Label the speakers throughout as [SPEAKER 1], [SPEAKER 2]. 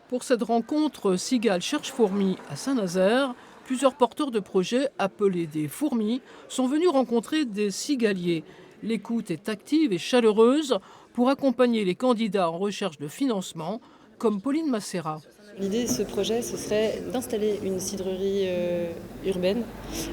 [SPEAKER 1] Pour cette rencontre Cigale cherche fourmis à Saint-Nazaire, plusieurs porteurs de projets appelés des fourmis sont venus rencontrer des cigaliers. L'écoute est active et chaleureuse pour accompagner les candidats en recherche de financement, comme Pauline Macera.
[SPEAKER 2] L'idée de ce projet, ce serait d'installer une cidrerie urbaine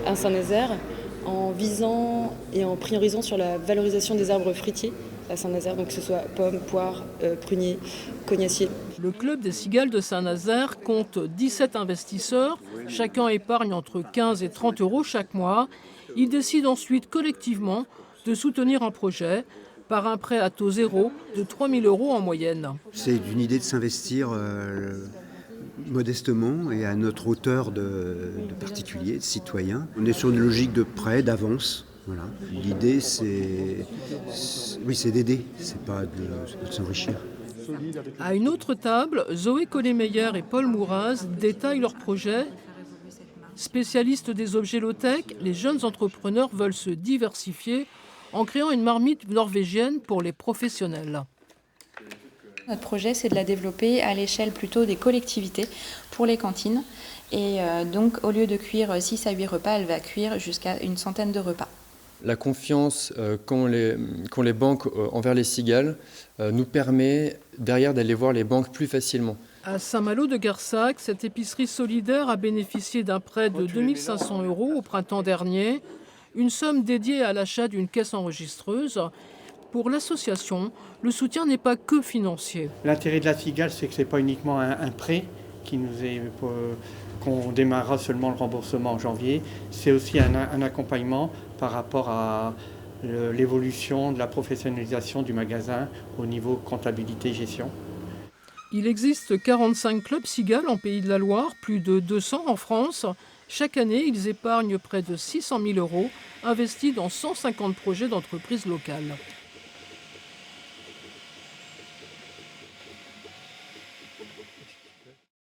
[SPEAKER 2] à Saint-Nazaire en visant et en priorisant sur la valorisation des arbres fruitiers à Saint-Nazaire, donc que ce soit pommes, poires, pruniers, cognaciers.
[SPEAKER 1] Le club des cigales de Saint-Nazaire compte 17 investisseurs. Chacun épargne entre 15 et 30 euros chaque mois. Ils décident ensuite collectivement de soutenir un projet par un prêt à taux zéro de 3 000 euros en moyenne.
[SPEAKER 3] C'est une idée de s'investir modestement et à notre hauteur de particuliers, de citoyens. On est sur une logique de prêt, d'avance. Voilà. L'idée, c'est d'aider, c'est pas de s'enrichir.
[SPEAKER 1] À une autre table, Zoé Collet-Meyer et Paul Mouraz détaillent leur projet. Spécialistes des objets low-tech, les jeunes entrepreneurs veulent se diversifier en créant une marmite norvégienne pour les professionnels.
[SPEAKER 4] Notre projet, c'est de la développer à l'échelle plutôt des collectivités pour les cantines. Et donc, au lieu de cuire 6 à 8 repas, elle va cuire jusqu'à une centaine de repas.
[SPEAKER 5] La confiance qu'ont les banques envers les cigales nous permet derrière d'aller voir les banques plus facilement.
[SPEAKER 1] À Saint-Malo de Garsac, cette épicerie solidaire a bénéficié d'un prêt de 2 500 euros au printemps dernier, une somme dédiée à l'achat d'une caisse enregistreuse. Pour l'association, le soutien n'est pas que financier.
[SPEAKER 6] L'intérêt de la Cigale, c'est que ce n'est pas uniquement un prêt qu'on démarrera seulement le remboursement en janvier. C'est aussi un accompagnement par rapport à l'évolution de la professionnalisation du magasin au niveau comptabilité-gestion.
[SPEAKER 1] Il existe 45 clubs cigales en Pays de la Loire, plus de 200 en France. Chaque année, ils épargnent près de 600 000 euros investis dans 150 projets d'entreprises locales.